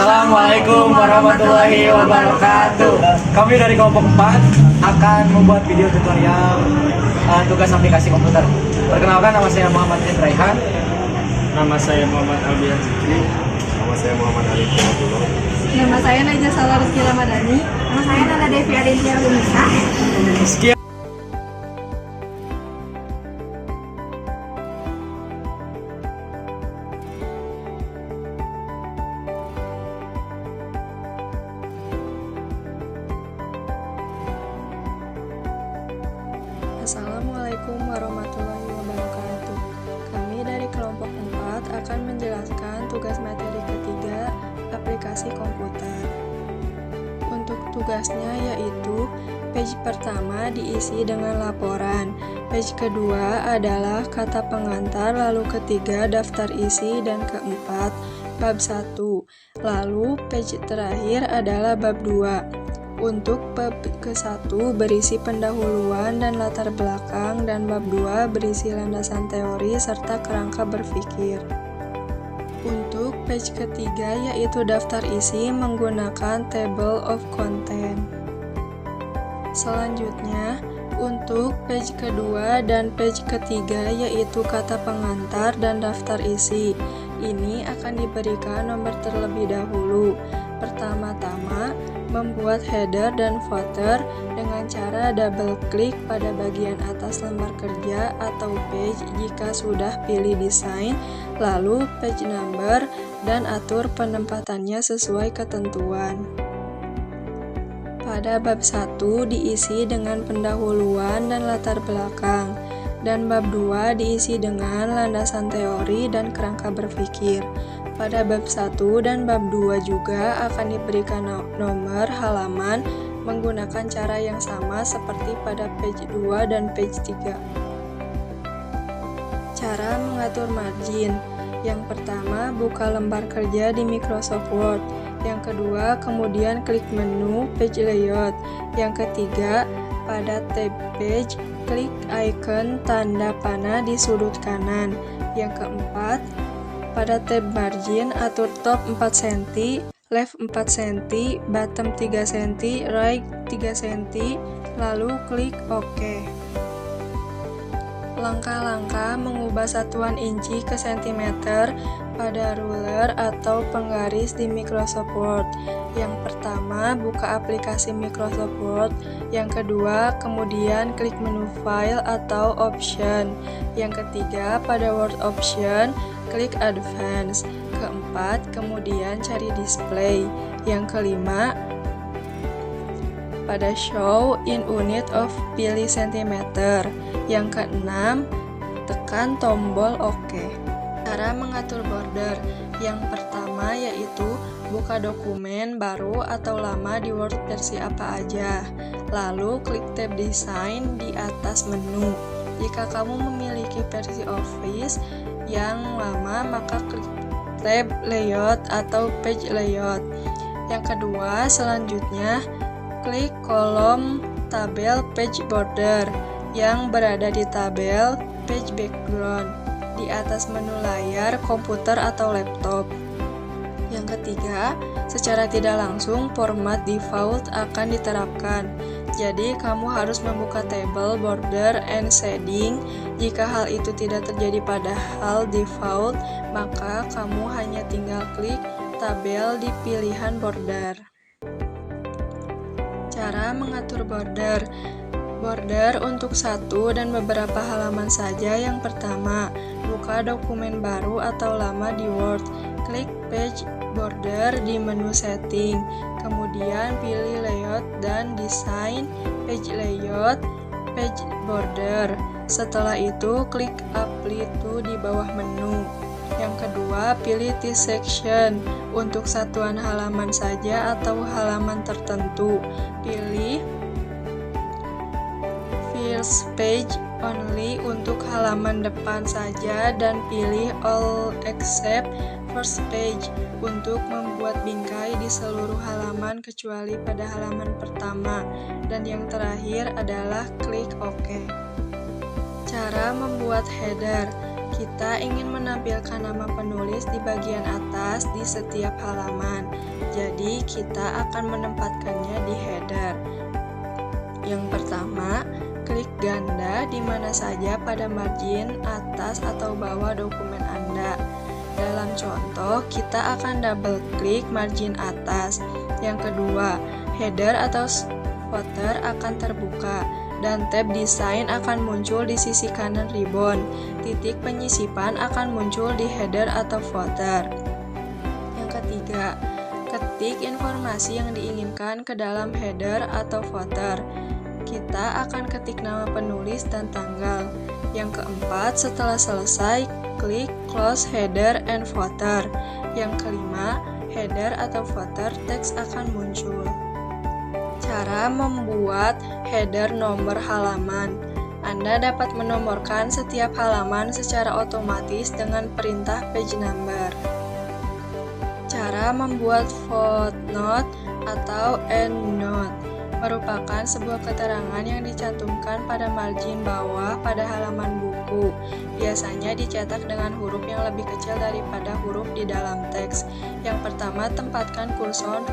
Assalamualaikum warahmatullahi wabarakatuh. Kami dari kelompok 4 akan membuat video tutorial tugas aplikasi komputer. Perkenalkan, nama saya Muhammad Raihan. Nama saya Muhammad Albian Zikri. Nama saya Muhammad Arif Abdullah. Nama saya Najah Salah Rizky Ramadhani. Nama saya Nana Devi Adentia Lumisa. Sekian. Assalamualaikum warahmatullahi wabarakatuh. Kami dari kelompok 4 akan menjelaskan tugas materi ketiga aplikasi komputer. Untuk tugasnya yaitu page pertama diisi dengan laporan, page kedua adalah kata pengantar, lalu ketiga daftar isi, dan keempat bab 1. Lalu page terakhir adalah bab 2. Untuk bab ke-1 berisi pendahuluan dan latar belakang, dan bab 2 berisi landasan teori serta kerangka berpikir. Untuk page ketiga yaitu daftar isi menggunakan table of content. Selanjutnya, untuk page kedua dan page ketiga yaitu kata pengantar dan daftar isi. Ini akan diberikan nomor terlebih dahulu. Pertama-tama, membuat header dan footer dengan cara double klik pada bagian atas lembar kerja atau page jika sudah pilih desain, lalu page number, dan atur penempatannya sesuai ketentuan. Pada bab 1 diisi dengan pendahuluan dan latar belakang, dan bab 2 diisi dengan landasan teori dan kerangka berpikir. Pada bab 1 dan bab 2 juga akan diberikan nomor halaman menggunakan cara yang sama seperti pada page 2 dan page 3. Cara mengatur margin. Yang pertama, buka lembar kerja di Microsoft Word. Yang kedua, kemudian klik menu page layout. Yang ketiga, pada tab page, klik icon tanda panah di sudut kanan. Yang keempat, pada tab margin, atur top 4 cm, left 4 cm, bottom 3 cm, right 3 cm, lalu klik OK. Langkah-langkah mengubah satuan inci ke sentimeter pada ruler atau penggaris di Microsoft Word. Yang pertama, buka aplikasi Microsoft Word. Yang kedua, kemudian klik menu File atau Option. Yang ketiga, pada Word Option, klik Advance. Keempat, kemudian cari Display. Yang kelima, pada Show in Unit of pilih centimeter. Yang keenam, tekan tombol OK. Cara mengatur border. Yang pertama yaitu buka dokumen baru atau lama di Word versi apa aja. Lalu klik tab Design di atas menu. Jika kamu memiliki versi Office yang lama, maka klik tab Layout atau Page Layout. Yang kedua, selanjutnya klik kolom tabel Page Border yang berada di tabel Page Background di atas menu layar komputer atau laptop. Yang ketiga, secara tidak langsung format default akan diterapkan. Jadi, kamu harus membuka tabel border and shading. Jika hal itu tidak terjadi pada hal default, maka kamu hanya tinggal klik tabel di pilihan border. Cara mengatur border. Border untuk satu dan beberapa halaman saja. Yang pertama, buka dokumen baru atau lama di Word. Klik Page Border di menu Setting. Kemudian pilih Layout dan Design, Page Layout, Page Border. Setelah itu, klik Apply to di bawah menu. Yang kedua, pilih this section untuk satuan halaman saja atau halaman tertentu. Pilih First Page Only untuk halaman depan saja, dan pilih All Except First Page untuk membuat bingkai di seluruh halaman kecuali pada halaman pertama. Dan yang terakhir adalah klik OK. Cara membuat header. Kita ingin menampilkan nama penulis di bagian atas di setiap halaman, jadi kita akan menempatkannya di header. Yang pertama, klik ganda di mana saja pada margin atas atau bawah dokumen Anda. Dalam contoh, kita akan double klik margin atas. Yang kedua, header atau footer akan terbuka dan tab desain akan muncul di sisi kanan ribbon. Titik penyisipan akan muncul di header atau footer. Yang ketiga, ketik informasi yang diinginkan ke dalam header atau footer. Kita akan ketik nama penulis dan tanggal. Yang keempat, setelah selesai, klik close header and footer. Yang kelima, header atau footer teks akan muncul. Cara membuat header nomor halaman. Anda dapat menomorkan setiap halaman secara otomatis dengan perintah page number. Cara membuat footnote atau endnote merupakan sebuah keterangan yang dicantumkan pada margin bawah pada halaman buku. Biasanya dicetak dengan huruf yang lebih kecil daripada huruf di dalam teks. Yang pertama, tempatkan kursor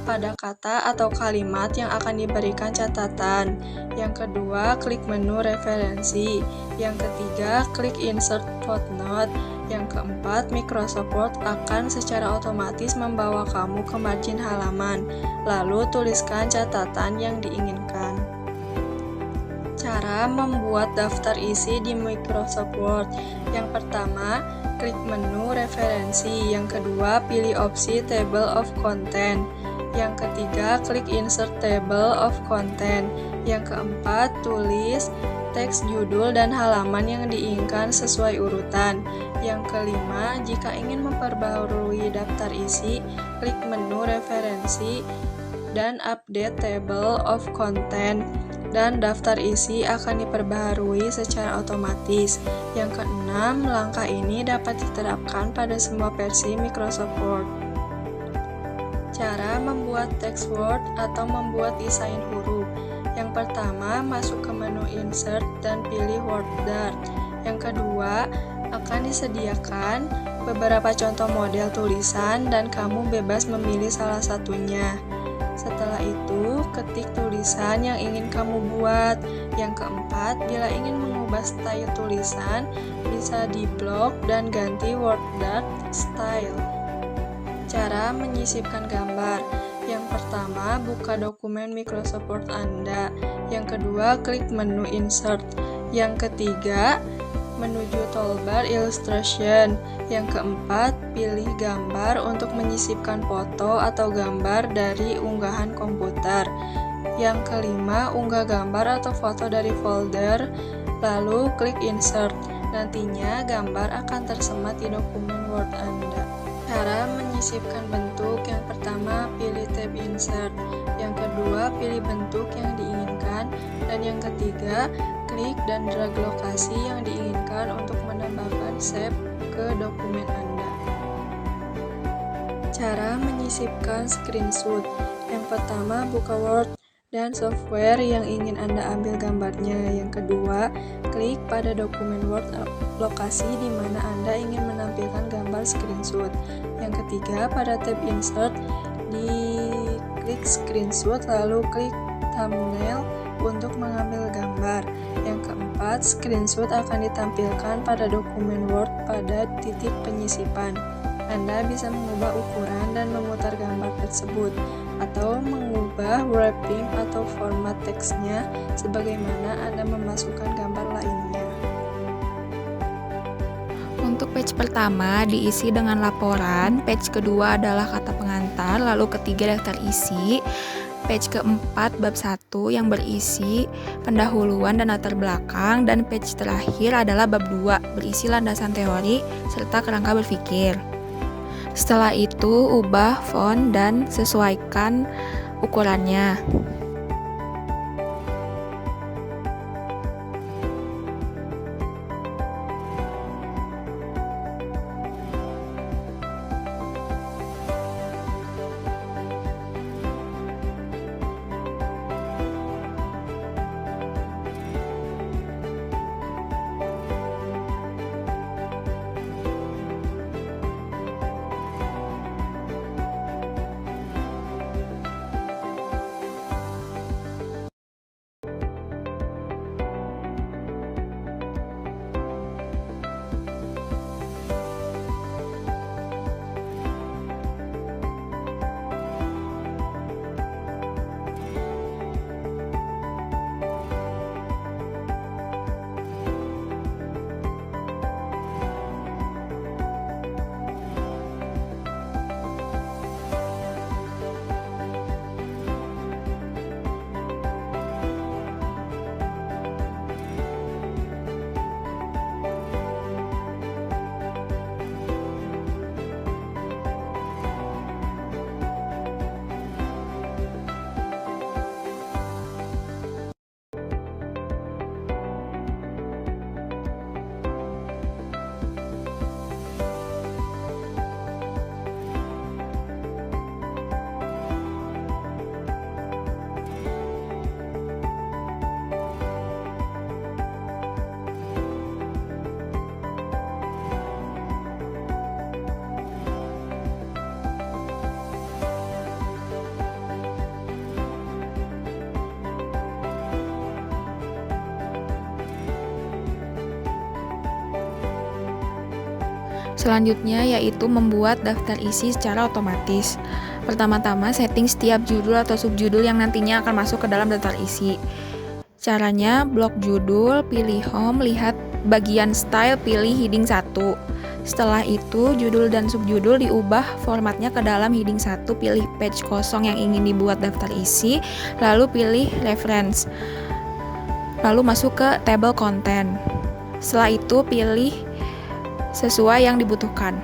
pada kata atau kalimat yang akan diberikan catatan. Yang kedua, klik menu referensi. Yang ketiga, klik insert footnote. Yang keempat, Microsoft Word akan secara otomatis membawa kamu ke margin halaman. Lalu tuliskan catatan yang diinginkan. Cara membuat daftar isi di Microsoft Word. Yang pertama, klik menu referensi. Yang kedua, pilih opsi table of content. Yang ketiga, klik insert table of content. Yang keempat, tulis teks judul dan halaman yang diinginkan sesuai urutan. Yang kelima, jika ingin memperbarui daftar isi, klik menu referensi dan update table of content, dan daftar isi akan diperbaharui secara otomatis. Yang keenam, langkah ini dapat diterapkan pada semua versi Microsoft Word. Cara membuat text Word atau membuat desain huruf. Yang pertama, masuk ke menu Insert dan pilih Word Dart. Yang kedua, akan disediakan beberapa contoh model tulisan dan kamu bebas memilih salah satunya. Setelah itu, ketik tulisan yang ingin kamu buat. Yang keempat, bila ingin mengubah style tulisan, bisa di-blok dan ganti Word Dart Style. Cara menyisipkan gambar. Yang pertama, buka dokumen Microsoft Word Anda. Yang kedua, klik menu Insert. Yang ketiga, menuju toolbar Illustration. Yang keempat, pilih gambar untuk menyisipkan foto atau gambar dari unggahan komputer. Yang kelima, unggah gambar atau foto dari folder, lalu klik Insert. Nantinya gambar akan tersemat di dokumen Word Anda. Cara menyisipkan bentuk. Yang pertama, pilih tab Insert. Yang kedua, pilih bentuk yang diinginkan. Dan yang ketiga, klik dan drag lokasi yang diinginkan untuk menambahkan shape ke dokumen Anda. Cara menyisipkan screenshot. Yang pertama, buka Word dan software yang ingin Anda ambil gambarnya. Yang kedua, klik pada dokumen Word lokasi di mana Anda ingin menampilkan gambar screenshot. Yang ketiga, pada tab Insert, klik screenshot lalu klik thumbnail untuk mengambil gambar. Yang keempat, screenshot akan ditampilkan pada dokumen Word pada titik penyisipan. Anda bisa mengubah ukuran dan memutar gambar tersebut, atau mengubah wrapping atau format teksnya sebagaimana Anda memasukkan gambar lainnya. Untuk page pertama diisi dengan laporan, page kedua adalah kata pengantar, lalu ketiga daftar isi, page keempat bab 1 yang berisi pendahuluan dan latar belakang, dan page terakhir adalah bab 2 berisi landasan teori serta kerangka berpikir. Setelah itu, ubah font dan sesuaikan ukurannya. Selanjutnya yaitu membuat daftar isi secara otomatis. Pertama-tama setting setiap judul atau subjudul yang nantinya akan masuk ke dalam daftar isi. Caranya, blok judul, pilih home, lihat bagian style, pilih heading 1. Setelah itu, judul dan subjudul diubah formatnya ke dalam heading 1, pilih page kosong yang ingin dibuat daftar isi, lalu pilih reference. Lalu masuk ke table content. Setelah itu, pilih sesuai yang dibutuhkan.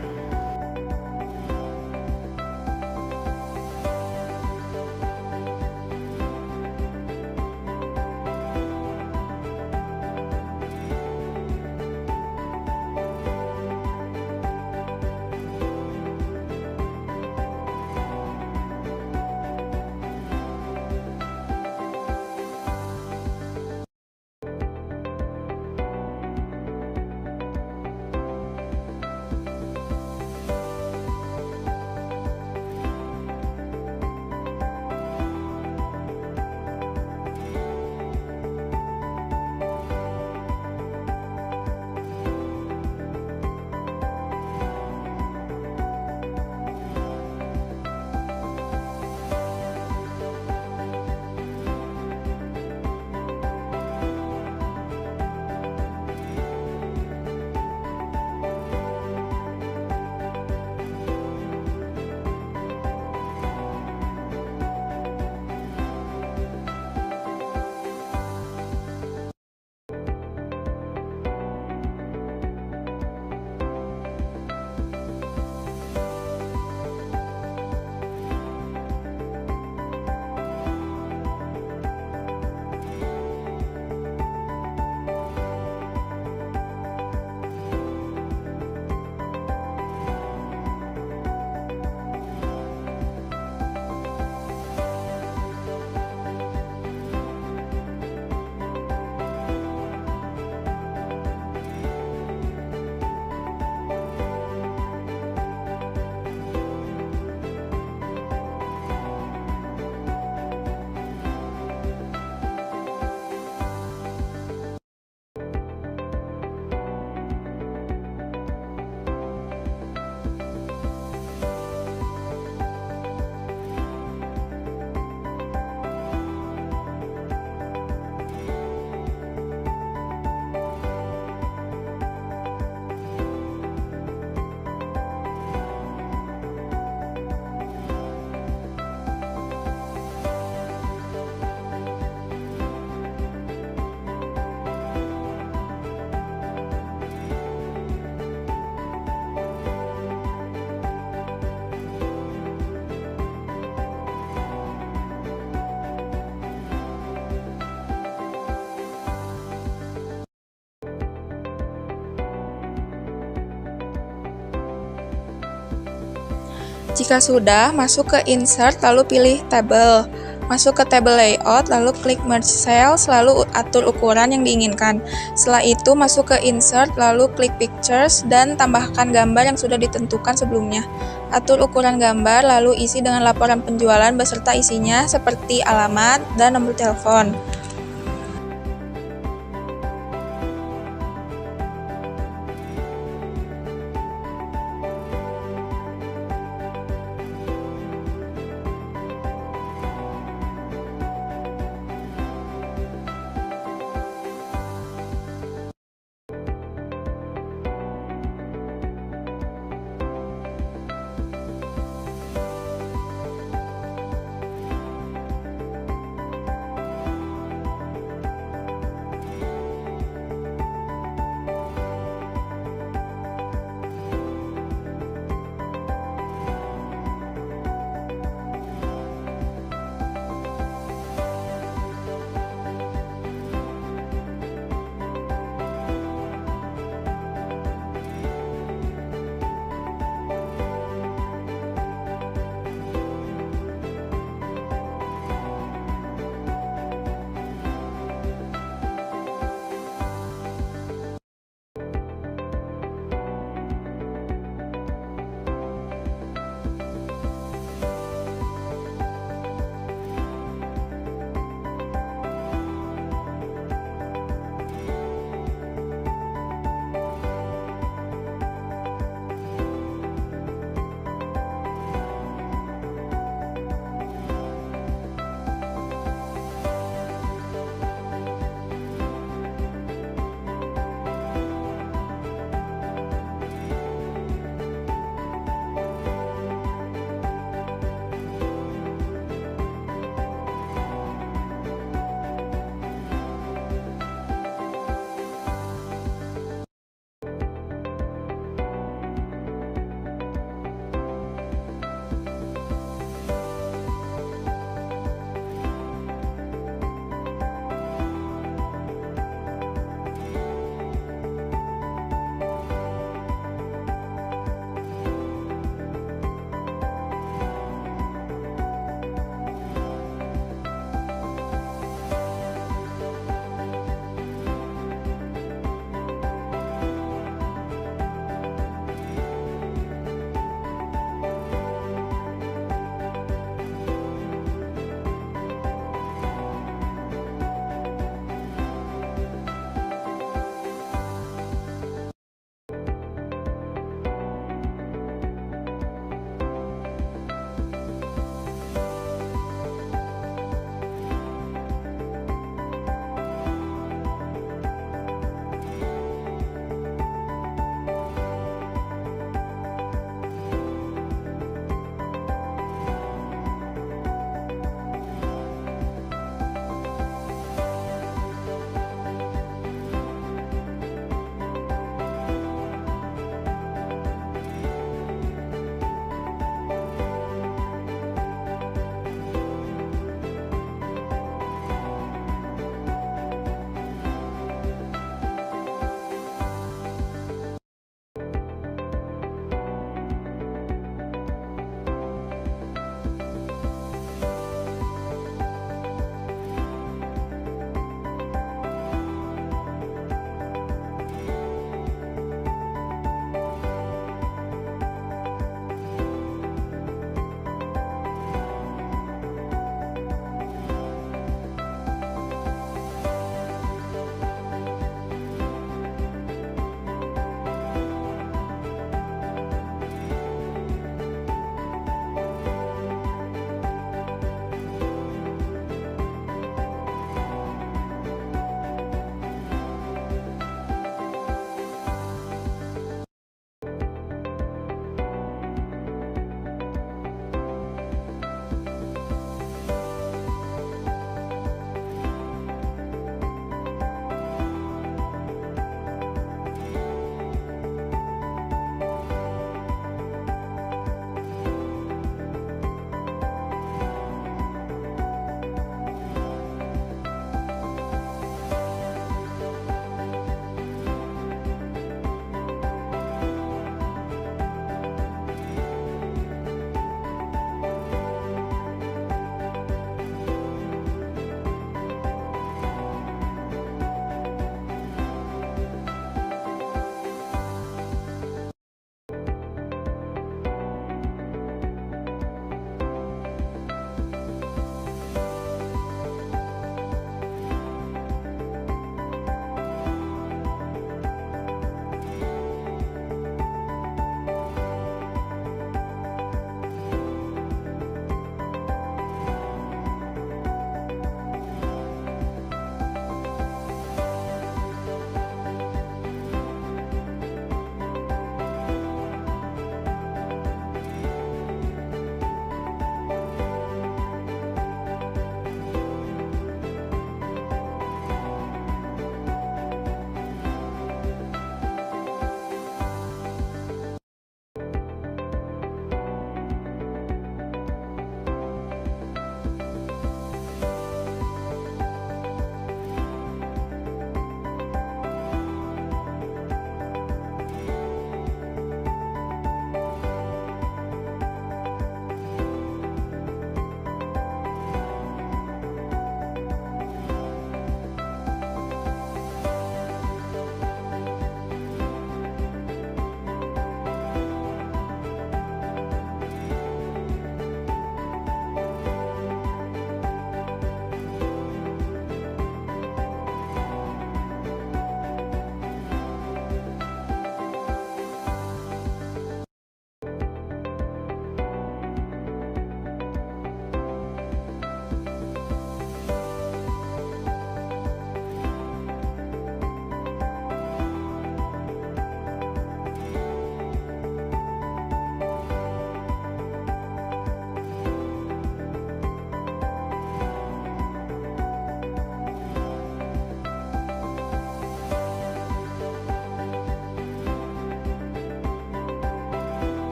Jika sudah, masuk ke Insert, lalu pilih Table. Masuk ke Table Layout, lalu klik Merge Cells, lalu atur ukuran yang diinginkan. Setelah itu, masuk ke Insert, lalu klik Pictures, dan tambahkan gambar yang sudah ditentukan sebelumnya. Atur ukuran gambar, lalu isi dengan laporan penjualan beserta isinya, seperti alamat dan nomor telepon.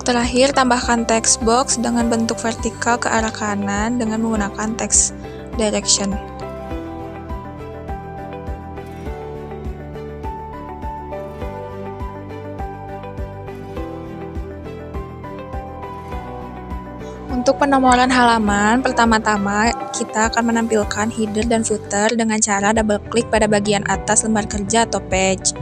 terakhir, tambahkan text box dengan bentuk vertikal ke arah kanan dengan menggunakan text direction. Untuk penomoran halaman, pertama-tama kita akan menampilkan header dan footer dengan cara double klik pada bagian atas lembar kerja atau page.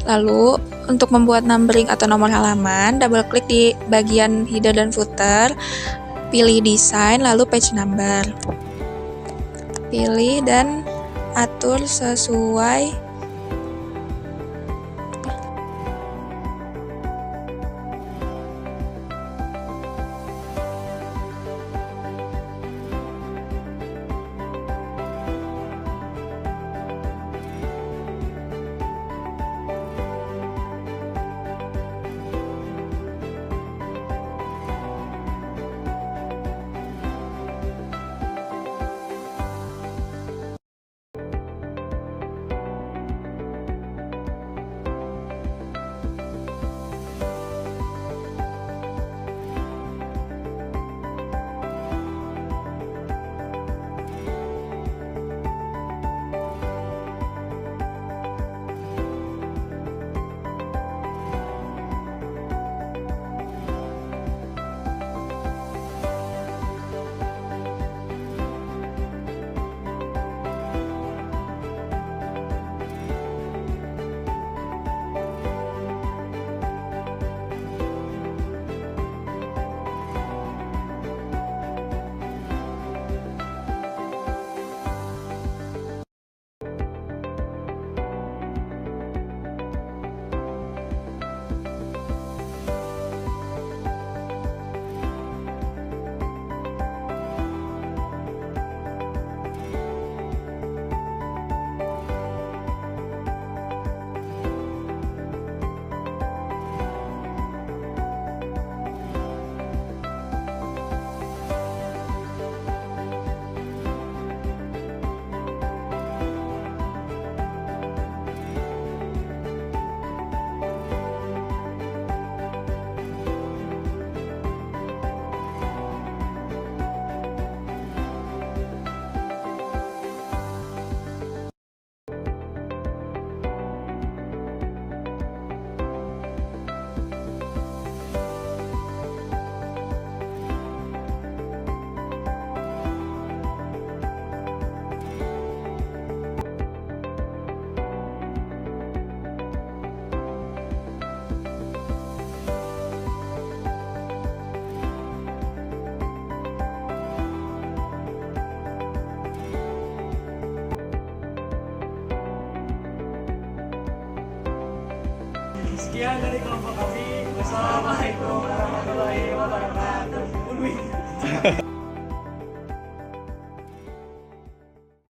Lalu, untuk membuat numbering atau nomor halaman, double klik di bagian header dan footer, pilih desain, lalu page number. Pilih dan atur sesuai Sekian dari kelompok kami. Wassalamualaikum warahmatullahi wabarakatuh.